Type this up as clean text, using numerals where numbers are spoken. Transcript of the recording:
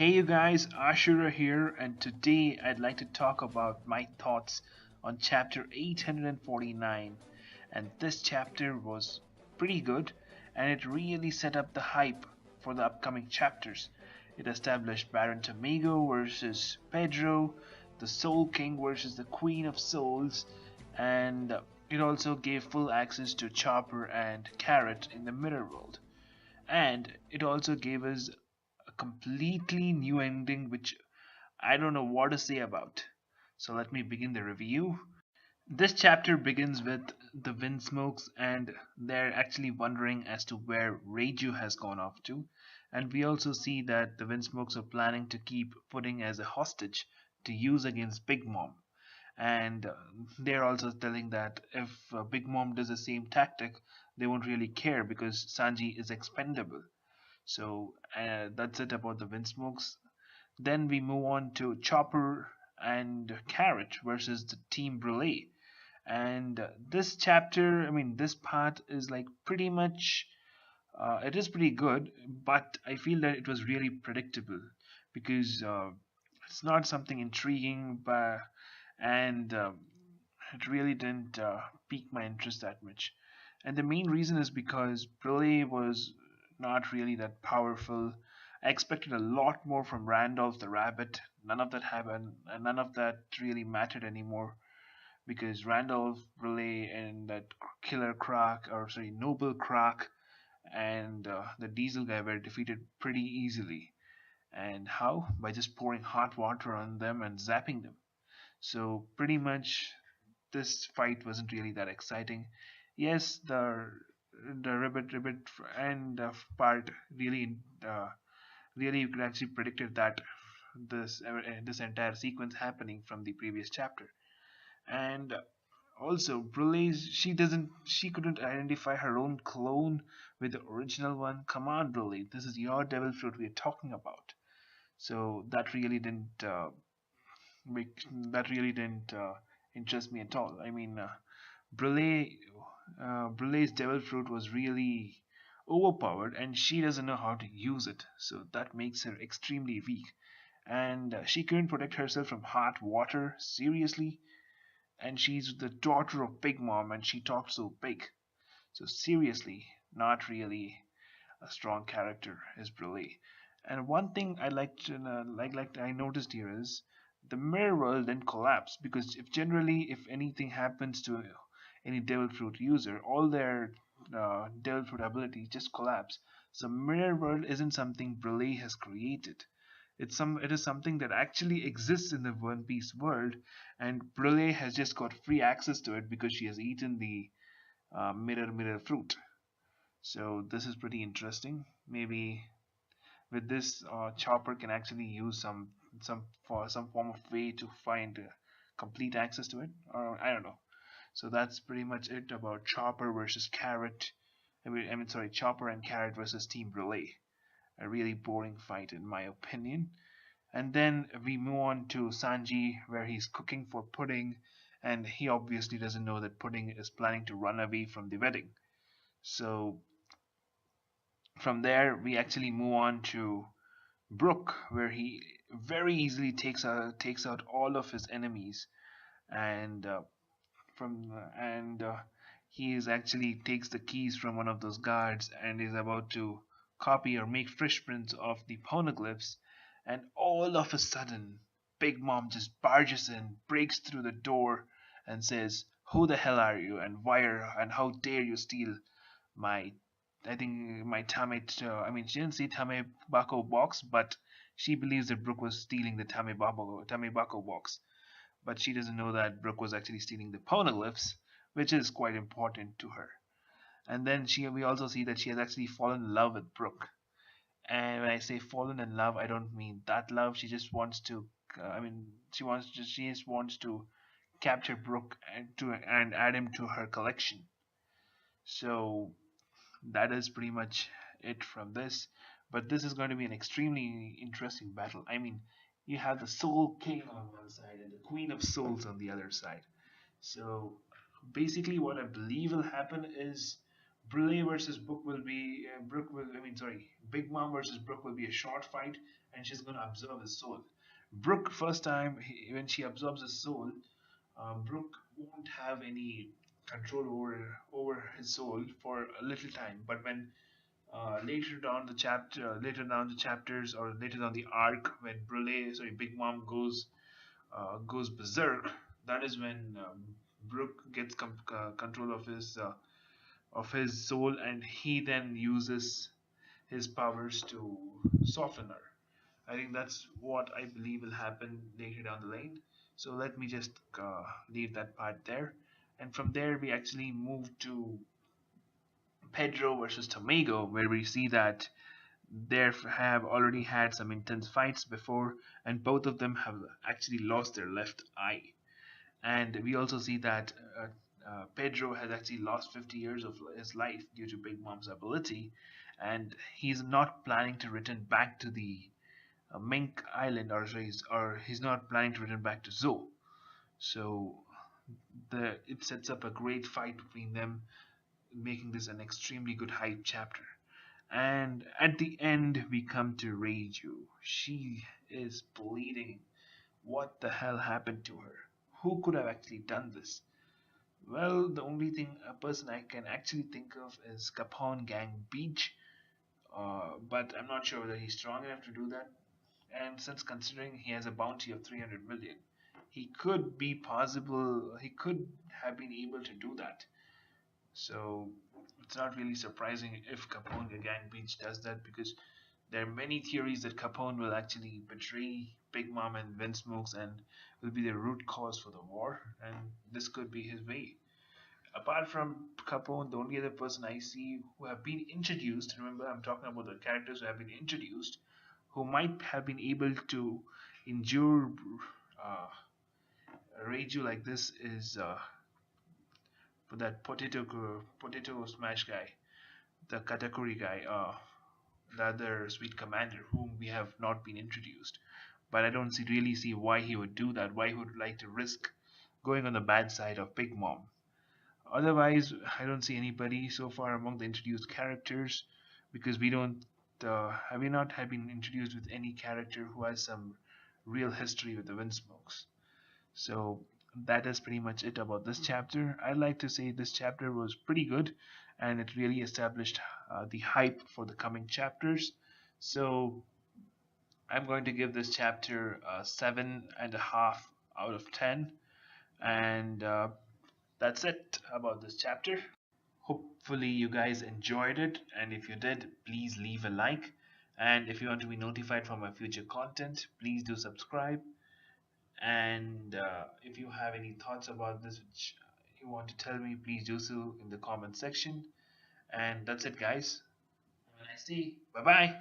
Hey you guys, Ashura here, and today I'd like to talk about my thoughts on chapter 849. And this chapter was pretty good, and it really set up the hype for the upcoming chapters. It established Baron Tamigo versus Pedro, the Soul King versus the Queen of Souls, and it also gave full access to Chopper and Carrot in the Mirror World. And it also gave us a completely new ending which I don't know what to say about. So let me begin the review. This chapter begins with the Windsmokes and they're actually wondering as to where Reiju has gone off to. And we also see that the Windsmokes are planning to keep Pudding as a hostage to use against Big Mom. And they're also telling that if Big Mom does the same tactic, they won't really care because Sanji is expendable. So that's it about the Windsmokes. Then we move on to Chopper and Carrot versus the Team Brule. And this chapter, I mean, this part is like pretty much, it is pretty good, but I feel that it was really predictable because it's not something intriguing, but and it really didn't pique my interest that much. And the main reason is because Brule was not really that powerful. I expected a lot more from Randolph the Rabbit. None of that happened, and none of that really mattered anymore because Randolph, Brule, and that Killer Croc, or sorry, Noble Croc, and the Diesel guy were defeated pretty easily. And how? By just pouring hot water on them and zapping them. So pretty much this fight wasn't really that exciting. Yes, the ribbit and part really really you could actually predicted that this entire sequence happening from the previous chapter. And also Brule's she couldn't identify her own clone with the original one. Come on, Brule, this is your devil fruit we're talking about. So that really didn't make that really didn't interest me at all. I mean, Brule, Brule's devil fruit was really overpowered, and she doesn't know how to use it. So that makes her extremely weak. And she couldn't protect herself from hot water. Seriously, and she's the daughter of Big Mom, and she talks so big. So seriously, not really a strong character is Brule. And one thing I like to I noticed here is the mirror world then collapse because if generally if anything happens to any devil fruit user, all their devil fruit abilities just collapse. So mirror world isn't something Brule has created. It is something that actually exists in the One Piece world, and Brule has just got free access to it because she has eaten the mirror fruit. So this is pretty interesting. Maybe with this, Chopper can actually use some form of way to find complete access to it, or I don't know. So that's pretty much it about Chopper versus Carrot. I mean, sorry, Chopper and Carrot versus Team Brule. A really boring fight, in my opinion. And then we move on to Sanji, where he's cooking for Pudding, and he obviously doesn't know that Pudding is planning to run away from the wedding. So from there, we actually move on to Brook, where he very easily takes out all of his enemies, and from and he is actually takes the keys from one of those guards and is about to copy or make fresh prints of the poneglyphs, and all of a sudden, Big Mom just barges in, breaks through the door, and says, "Who the hell are you? And why are and how dare you steal my I think my I mean, she didn't say Tamebako box, but she believes that Brooke was stealing the Tamebako box. But she doesn't know that Brooke was actually stealing the poneglyphs, which is quite important to her. And then we also see that she has actually fallen in love with Brooke. And when I say fallen in love, I don't mean that love. She just wants to, I mean, she just wants to capture Brooke and add him to her collection. So that is pretty much it from this. But this is going to be an extremely interesting battle. I mean, you have the Soul King on one side and the Queen of Souls on the other side. So basically, what I believe will happen is Brule versus Book will be Brooke will I mean sorry Big Mom versus Brooke will be a short fight, and she's gonna absorb his soul. Brooke first time when she absorbs his soul, Brooke won't have any control over his soul for a little time. But when later down the chapters, or later down the arc, when Big Mom goes berserk, that is when Brooke gets control of his soul, and he then uses his powers to soften her. I think that's what I believe will happen later down the lane. So let me just leave that part there. And from there, we actually move to Pedro versus Tomago, where we see that they have already had some intense fights before, and both of them have actually lost their left eye. And we also see that Pedro has actually lost 50 years of his life due to Big Mom's ability, and he's not planning to return back to the Mink Island, or he's not planning to return back to Zoo. So it sets up a great fight between them, making this an extremely good hype chapter. And at the end, we come to Reiju. She is bleeding. What the hell happened to her? Who could have actually done this? Well, the only thing a person I can actually think of is Capone Gang Beach, but I'm not sure whether he's strong enough to do that. And since considering he has a bounty of 300 million, he could have been able to do that. So it's not really surprising if Capone Gang Beach does that, because there are many theories that Capone will actually betray Big Mom and Vinsmokes and will be the root cause for the war, and this could be his way. Apart from Capone, the only other person I see who have been introduced, remember I'm talking about the characters who have been introduced, who might have been able to endure uh, Reiju like this, is that potato smash guy, the Katakuri guy, the other sweet commander whom we have not been introduced. But I don't really see why he would do that. Why he would like to risk going on the bad side of Big Mom. Otherwise, I don't see anybody so far among the introduced characters, because we don't have we not have been introduced with any character who has some real history with the Windsmokes. So that is pretty much it about this chapter. I'd like to say this chapter was pretty good, and it really established the hype for the coming chapters. So I'm going to give this chapter 7.5 out of 10, and that's it about this chapter. Hopefully you guys enjoyed it, and if you did, please leave a like. And if you want to be notified for my future content, please do subscribe. And if you have any thoughts about this which you want to tell me, please do so in the comment section. And that's it, guys. Have a nice day. Bye bye.